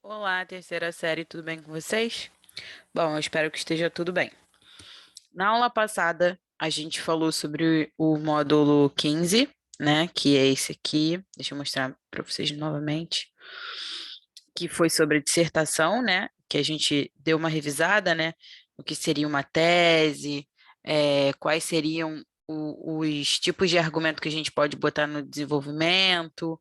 Olá, terceira série, tudo bem com vocês? Bom, eu espero que esteja tudo bem. Na aula passada, a gente falou sobre o módulo 15, né, que é esse aqui. Deixa eu mostrar para vocês novamente, que foi sobre dissertação, né, que a gente deu uma revisada, né, o que seria uma tese, quais seriam os tipos de argumento que a gente pode botar no desenvolvimento,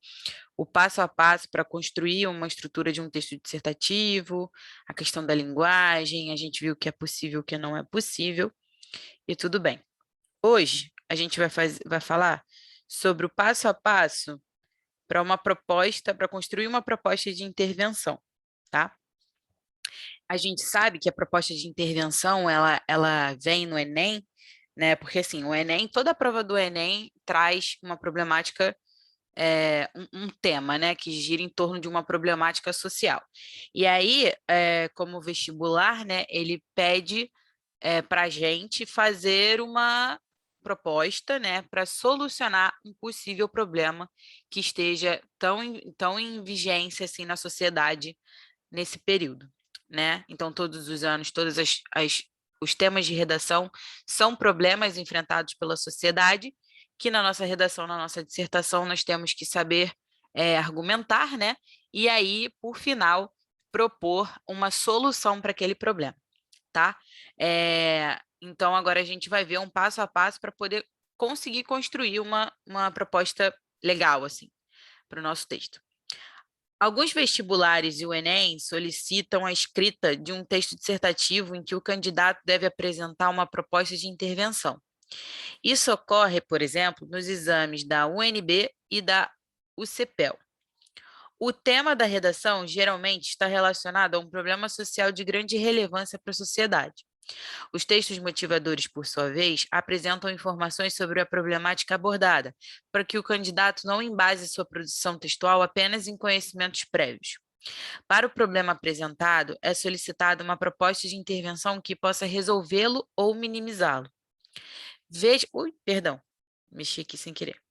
o passo a passo para construir uma estrutura de um texto dissertativo, a questão da linguagem, a gente viu o que é possível, o que não é possível, e tudo bem. Hoje, a gente vai falar sobre o passo a passo para uma proposta, para construir uma proposta de intervenção, tá? A gente sabe que a proposta de intervenção, ela vem no Enem, né? Porque, assim, o Enem, toda a prova do Enem traz uma problemática um tema, né, que gira em torno de uma problemática social. E aí, como vestibular, né, ele pede para a gente fazer uma proposta, né, para solucionar um possível problema que esteja tão em vigência assim na sociedade nesse período, né? Então, todos os anos, os temas de redação são problemas enfrentados pela sociedade, que na nossa redação, na nossa dissertação, nós temos que saber argumentar, né? E aí, por final, propor uma solução para aquele problema, tá? Então, agora a gente vai ver um passo a passo para poder conseguir construir uma proposta legal, assim, para o nosso texto. Alguns vestibulares e o Enem solicitam a escrita de um texto dissertativo em que o candidato deve apresentar uma proposta de intervenção. Isso ocorre, por exemplo, nos exames da UNB e da UCPEL. O tema da redação geralmente está relacionado a um problema social de grande relevância para a sociedade. Os textos motivadores, por sua vez, apresentam informações sobre a problemática abordada, para que o candidato não embase sua produção textual apenas em conhecimentos prévios. Para o problema apresentado, é solicitada uma proposta de intervenção que possa resolvê-lo ou minimizá-lo. Veja, ui, perdão, mexi aqui sem querer.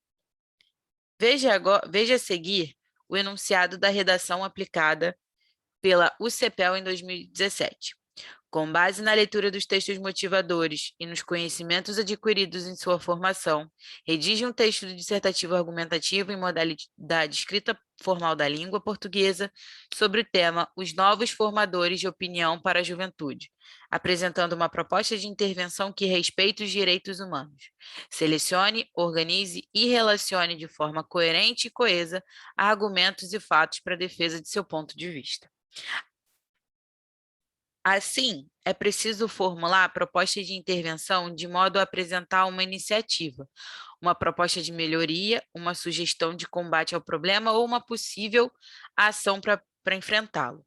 Veja a seguir o enunciado da redação aplicada pela UCPEL em 2017. Com base na leitura dos textos motivadores e nos conhecimentos adquiridos em sua formação, redige um texto dissertativo argumentativo em modalidade escrita formal da língua portuguesa sobre o tema Os Novos Formadores de Opinião para a Juventude, apresentando uma proposta de intervenção que respeite os direitos humanos. Selecione, organize e relacione de forma coerente e coesa argumentos e fatos para a defesa de seu ponto de vista. Assim, é preciso formular a proposta de intervenção de modo a apresentar uma iniciativa, uma proposta de melhoria, uma sugestão de combate ao problema ou uma possível ação para enfrentá-lo.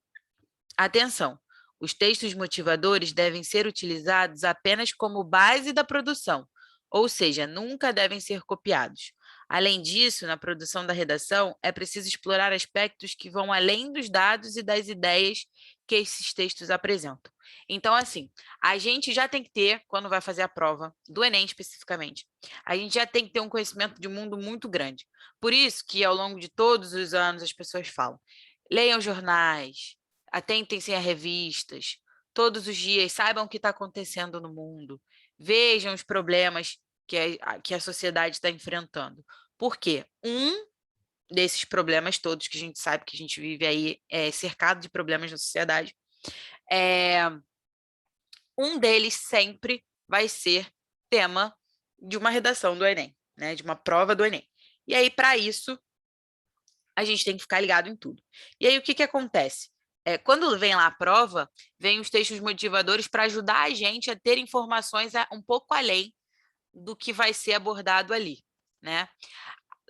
Atenção! Os textos motivadores devem ser utilizados apenas como base da produção, ou seja, nunca devem ser copiados. Além disso, na produção da redação, é preciso explorar aspectos que vão além dos dados e das ideias que esses textos apresentam. Então, assim, a gente já tem que ter, quando vai fazer a prova, do Enem especificamente, a gente já tem que ter um conhecimento de mundo muito grande. Por isso que, ao longo de todos os anos, as pessoas falam, leiam jornais, atentem-se a revistas, todos os dias saibam o que está acontecendo no mundo, vejam os problemas que a sociedade está enfrentando. Por quê? Um desses problemas todos que a gente sabe que a gente vive aí cercado de problemas na sociedade, um deles sempre vai ser tema de uma redação do Enem, né, de uma prova do Enem. E aí, para isso, a gente tem que ficar ligado em tudo. E aí, o que, que acontece? Quando vem lá a prova, vem os textos motivadores para ajudar a gente a ter informações um pouco além do que vai ser abordado ali, né?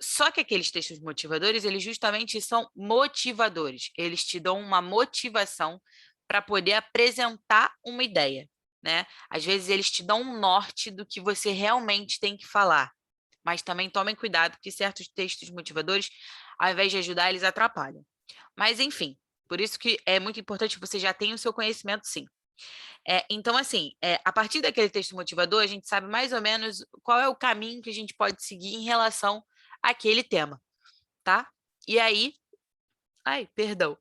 Só que aqueles textos motivadores, eles justamente são motivadores. Eles te dão uma motivação para poder apresentar uma ideia, né? Às vezes eles te dão um norte do que você realmente tem que falar. Mas também tomem cuidado, porque certos textos motivadores, ao invés de ajudar, eles atrapalham. Mas, enfim, por isso que é muito importante que você já tenha o seu conhecimento, sim. Então, assim, a partir daquele texto motivador, a gente sabe mais ou menos qual é o caminho que a gente pode seguir em relação àquele tema, tá? E aí. Ai, perdão.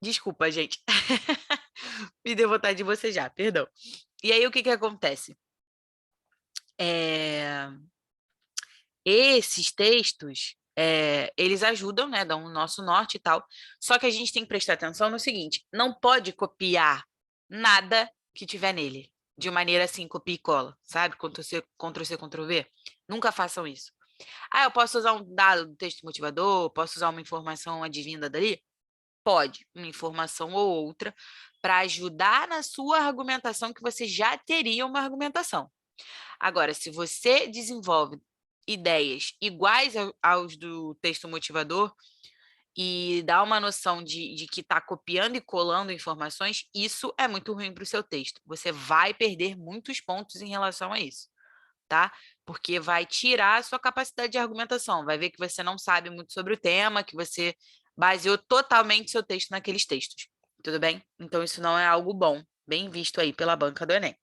Desculpa, gente. Me deu vontade de bocejar, perdão. E aí, o que que acontece? Esses textos, eles ajudam, né, dão o nosso norte e tal, só que a gente tem que prestar atenção no seguinte, não pode copiar nada que tiver nele, de maneira assim, copia e cola, sabe? Ctrl+C, Ctrl+C, Ctrl+V. Nunca façam isso. Ah, eu posso usar um dado do texto motivador, posso usar uma informação advinda dali? Pode, uma informação ou outra, para ajudar na sua argumentação, que você já teria uma argumentação. Agora, se você desenvolve ideias iguais aos do texto motivador e dá uma noção de que está copiando e colando informações, isso é muito ruim para o seu texto. Você vai perder muitos pontos em relação a isso, tá? Porque vai tirar a sua capacidade de argumentação, vai ver que você não sabe muito sobre o tema, que você baseou totalmente seu texto naqueles textos, tudo bem? Então, isso não é algo bom, bem visto aí pela banca do Enem.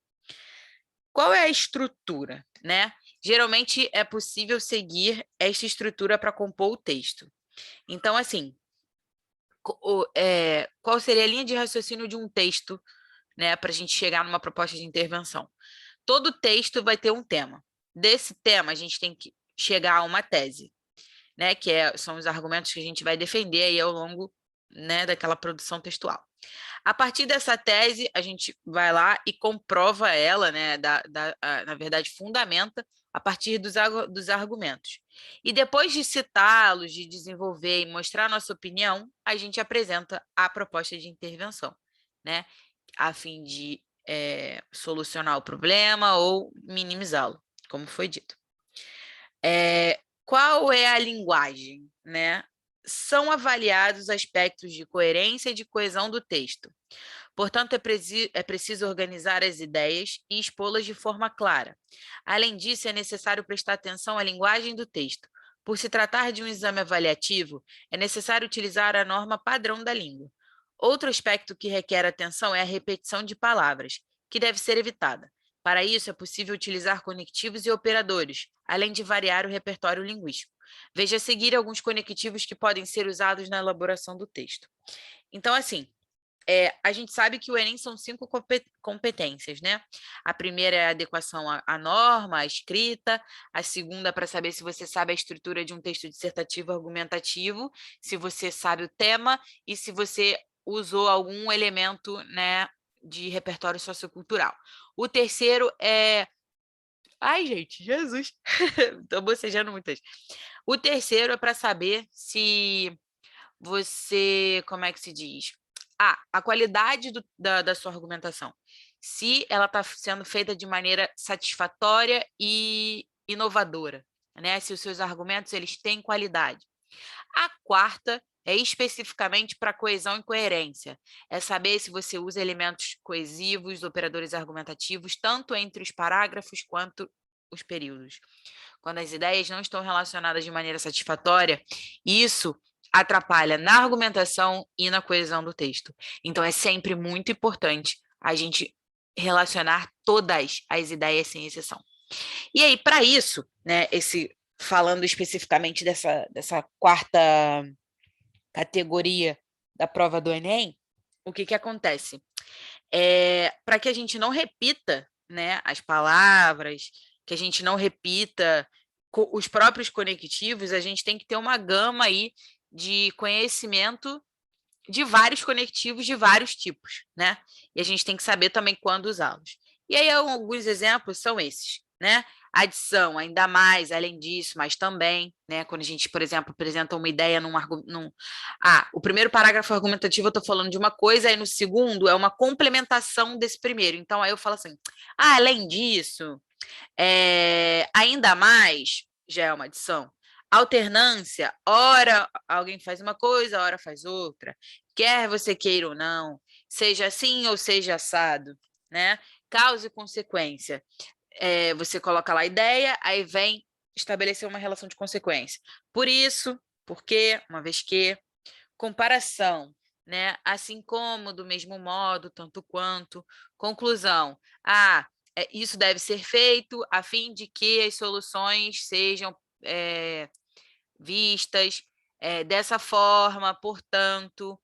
Qual é a estrutura, né? Geralmente é possível seguir esta estrutura para compor o texto. Então, assim, qual seria a linha de raciocínio de um texto, né, para a gente chegar numa proposta de intervenção? Todo texto vai ter um tema. Desse tema, a gente tem que chegar a uma tese, né, que são os argumentos que a gente vai defender aí ao longo, né, daquela produção textual. A partir dessa tese, a gente vai lá e comprova ela, né, na verdade, fundamenta a partir dos argumentos. E depois de citá-los, de desenvolver e mostrar a nossa opinião, a gente apresenta a proposta de intervenção, né, a fim de solucionar o problema ou minimizá-lo, como foi dito. Qual é a linguagem, né? São avaliados aspectos de coerência e de coesão do texto. Portanto, é preciso organizar as ideias e expô-las de forma clara. Além disso, é necessário prestar atenção à linguagem do texto. Por se tratar de um exame avaliativo, é necessário utilizar a norma padrão da língua. Outro aspecto que requer atenção é a repetição de palavras, que deve ser evitada. Para isso, é possível utilizar conectivos e operadores, além de variar o repertório linguístico. Veja a seguir alguns conectivos que podem ser usados na elaboração do texto. Então, assim, a gente sabe que o Enem são 5 competências, né? A primeira é a adequação à norma, à escrita. A segunda, para saber se você sabe a estrutura de um texto dissertativo argumentativo, se você sabe o tema e se você usou algum elemento, né, de repertório sociocultural. O terceiro é... Ai, gente, Jesus! Estou bocejando muitas. O terceiro é para saber se você, como é que se diz? A qualidade da sua argumentação. Se ela está sendo feita de maneira satisfatória e inovadora, né? Se os seus argumentos eles têm qualidade. A quarta é especificamente para coesão e coerência. É saber se você usa elementos coesivos, operadores argumentativos, tanto entre os parágrafos quanto os períodos. Quando as ideias não estão relacionadas de maneira satisfatória, isso atrapalha na argumentação e na coesão do texto. Então, é sempre muito importante a gente relacionar todas as ideias sem exceção. E aí, para isso, né, falando especificamente dessa quarta categoria da prova do Enem, o que acontece? Para que a gente não repita, né, as palavras, que a gente não repita os próprios conectivos, a gente tem que ter uma gama aí de conhecimento de vários conectivos de vários tipos, né? E a gente tem que saber também quando usá-los. E aí alguns exemplos são esses, né? Adição, ainda mais, além disso, mas também, né? Quando a gente, por exemplo, apresenta uma ideia o primeiro parágrafo argumentativo eu estou falando de uma coisa, aí no segundo é uma complementação desse primeiro. Então, aí eu falo assim, além disso, ainda mais, já é uma adição. Alternância, ora alguém faz uma coisa, ora faz outra. Quer você queira ou não, seja assim ou seja assado, né? Causa e consequência. Você coloca lá a ideia, aí vem estabelecer uma relação de consequência. Por isso, porque, uma vez que, comparação, né? Assim como, do mesmo modo, tanto quanto. Conclusão. Isso deve ser feito a fim de que as soluções sejam vistas dessa forma, portanto,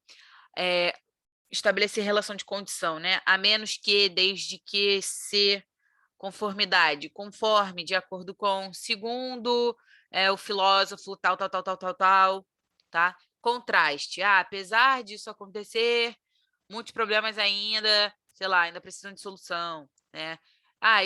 estabelecer relação de condição, né? A menos que, desde que, se, conformidade, conforme, de acordo com, segundo o filósofo, tal, tal, tal, tal, tal, tal, tá? Contraste. Apesar disso acontecer, muitos problemas ainda, sei lá, ainda precisam de solução, né?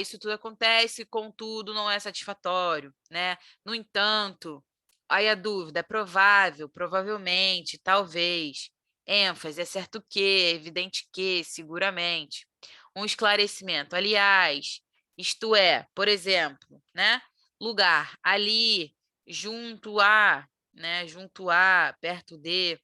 Isso tudo acontece, contudo, não é satisfatório, né? No entanto, aí a dúvida, é provável, provavelmente, talvez, ênfase, é certo que, evidente que, seguramente. Um esclarecimento, aliás, isto é, por exemplo, né? Lugar, ali, junto a, né? Junto a, perto de,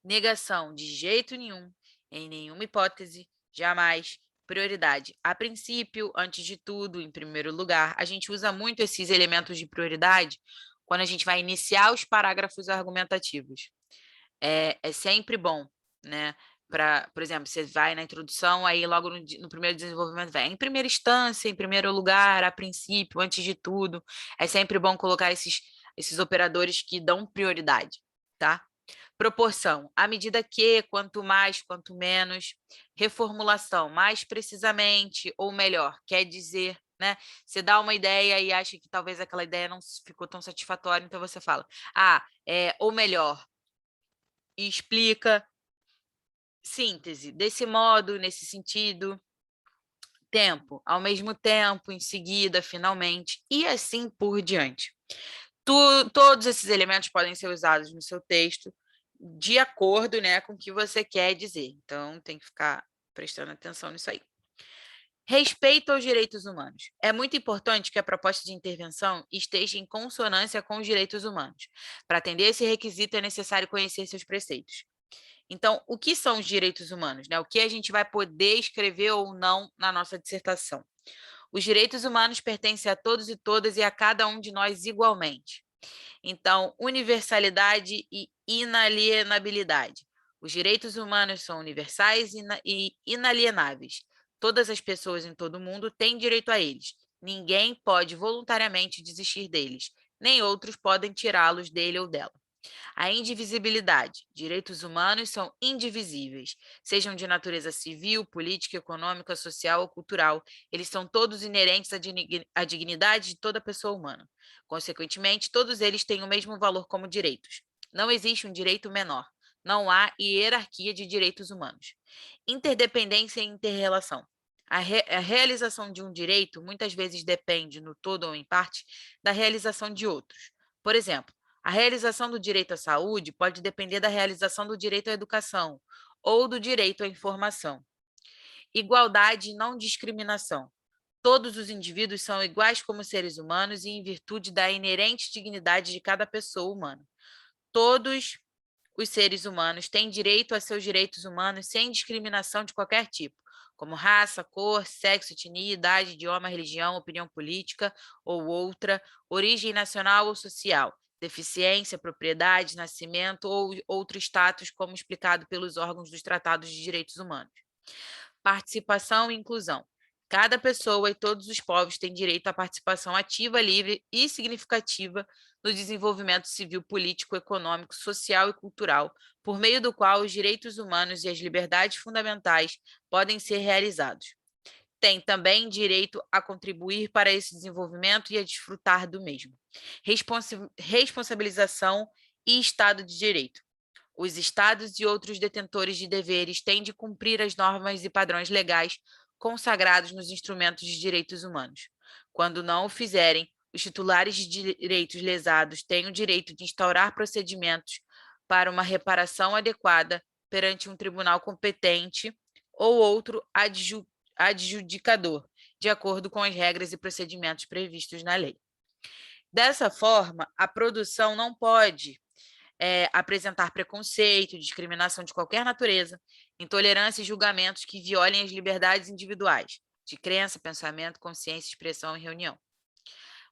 negação, de jeito nenhum, em nenhuma hipótese, jamais. Prioridade, a princípio, antes de tudo, em primeiro lugar. A gente usa muito esses elementos de prioridade quando a gente vai iniciar os parágrafos argumentativos. É sempre bom, né? Por exemplo, você vai na introdução, aí logo no primeiro desenvolvimento vai em primeira instância, em primeiro lugar, a princípio, antes de tudo. É sempre bom colocar esses operadores que dão prioridade, tá? Proporção, à medida que, quanto mais, quanto menos. Reformulação, mais precisamente, ou melhor, quer dizer, né? Você dá uma ideia e acha que talvez aquela ideia não ficou tão satisfatória, então você fala, ou melhor, e explica. Síntese, desse modo, nesse sentido. Tempo, ao mesmo tempo, em seguida, finalmente, e assim por diante. Todos esses elementos podem ser usados no seu texto de acordo, né, com o que você quer dizer. Então, tem que ficar prestando atenção nisso aí. Respeito aos direitos humanos. É muito importante que a proposta de intervenção esteja em consonância com os direitos humanos. Para atender esse requisito, é necessário conhecer seus preceitos. Então, o que são os direitos humanos, né? O que a gente vai poder escrever ou não na nossa dissertação? Os direitos humanos pertencem a todos e todas e a cada um de nós igualmente. Então, universalidade e inalienabilidade. Os direitos humanos são universais e inalienáveis. Todas as pessoas em todo o mundo têm direito a eles. Ninguém pode voluntariamente desistir deles, nem outros podem tirá-los dele ou dela. A indivisibilidade. Direitos humanos são indivisíveis, sejam de natureza civil, política, econômica, social ou cultural. Eles são todos inerentes à dignidade de toda pessoa humana. Consequentemente, todos eles têm o mesmo valor como direitos. Não existe um direito menor. Não há hierarquia de direitos humanos. Interdependência e interrelação. A realização de um direito muitas vezes depende, no todo ou em parte, da realização de outros. Por exemplo, a realização do direito à saúde pode depender da realização do direito à educação ou do direito à informação. Igualdade e não discriminação. Todos os indivíduos são iguais como seres humanos e em virtude da inerente dignidade de cada pessoa humana. Todos os seres humanos têm direito a seus direitos humanos sem discriminação de qualquer tipo, como raça, cor, sexo, etnia, idade, idioma, religião, opinião política ou outra, origem nacional ou social, deficiência, propriedade, nascimento ou outro status, como explicado pelos órgãos dos Tratados de Direitos Humanos. Participação e inclusão. Cada pessoa e todos os povos têm direito à participação ativa, livre e significativa no desenvolvimento civil, político, econômico, social e cultural, por meio do qual os direitos humanos e as liberdades fundamentais podem ser realizados. Tem também direito a contribuir para esse desenvolvimento e a desfrutar do mesmo. Responsabilização e Estado de Direito. Os estados e outros detentores de deveres têm de cumprir as normas e padrões legais consagrados nos instrumentos de direitos humanos. Quando não o fizerem, os titulares de direitos lesados têm o direito de instaurar procedimentos para uma reparação adequada perante um tribunal competente ou outro adjudicador, de acordo com as regras e procedimentos previstos na lei. Dessa forma, a produção não pode apresentar preconceito, discriminação de qualquer natureza, intolerância e julgamentos que violem as liberdades individuais, de crença, pensamento, consciência, expressão e reunião.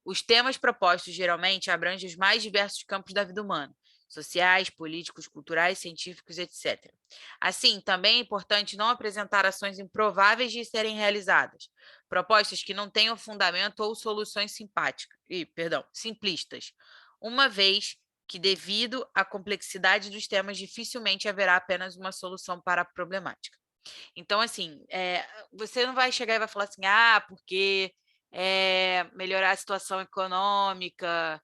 Os temas propostos geralmente abrangem os mais diversos campos da vida humana, sociais, políticos, culturais, científicos, etc. Assim, também é importante não apresentar ações improváveis de serem realizadas, propostas que não tenham fundamento ou soluções simplistas, uma vez que, devido à complexidade dos temas, dificilmente haverá apenas uma solução para a problemática. Então, assim, você não vai chegar e vai falar assim, porque melhorar a situação econômica,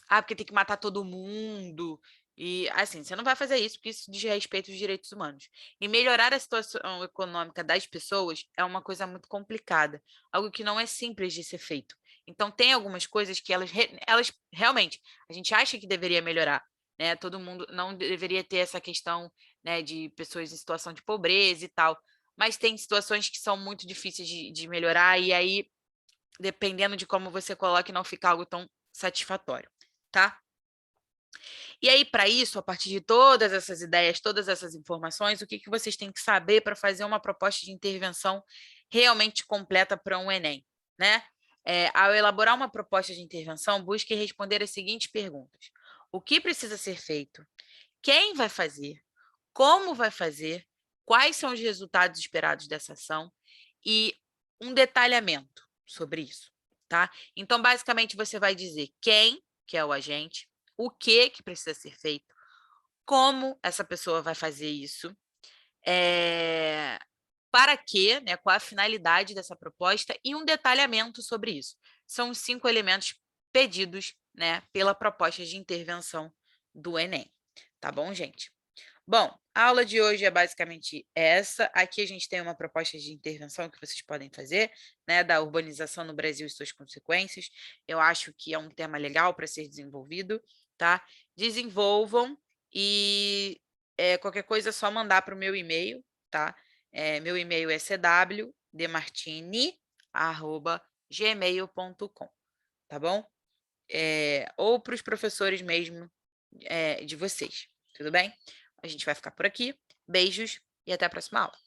porque tem que matar todo mundo. E, assim, você não vai fazer isso, porque isso diz respeito aos direitos humanos. E melhorar a situação econômica das pessoas é uma coisa muito complicada, algo que não é simples de ser feito. Então, tem algumas coisas que elas realmente, a gente acha que deveria melhorar, né? Todo mundo não deveria ter essa questão, né, de pessoas em situação de pobreza e tal, mas tem situações que são muito difíceis de melhorar, e aí, dependendo de como você coloque, não fica algo tão satisfatório, tá? E aí, para isso, a partir de todas essas ideias, todas essas informações, o que vocês têm que saber para fazer uma proposta de intervenção realmente completa para um Enem, né? Ao elaborar uma proposta de intervenção, busque responder as seguintes perguntas: o que precisa ser feito? Quem vai fazer? Como vai fazer? Quais são os resultados esperados dessa ação? E um detalhamento sobre isso, tá? Então, basicamente, você vai dizer quem, que é o agente, o que precisa ser feito, como essa pessoa vai fazer isso, para quê, né? Qual a finalidade dessa proposta e um detalhamento sobre isso. São os 5 elementos pedidos, né, pela proposta de intervenção do Enem. Tá bom, gente? Bom, a aula de hoje é basicamente essa. Aqui a gente tem uma proposta de intervenção que vocês podem fazer, né, da urbanização no Brasil e suas consequências. Eu acho que é um tema legal para ser desenvolvido, tá? Desenvolvam e qualquer coisa é só mandar para o meu e-mail, tá? Meu e-mail é cwdemartini@gmail.com, tá bom? Ou para os professores mesmo de vocês, tudo bem? A gente vai ficar por aqui. Beijos e até a próxima aula.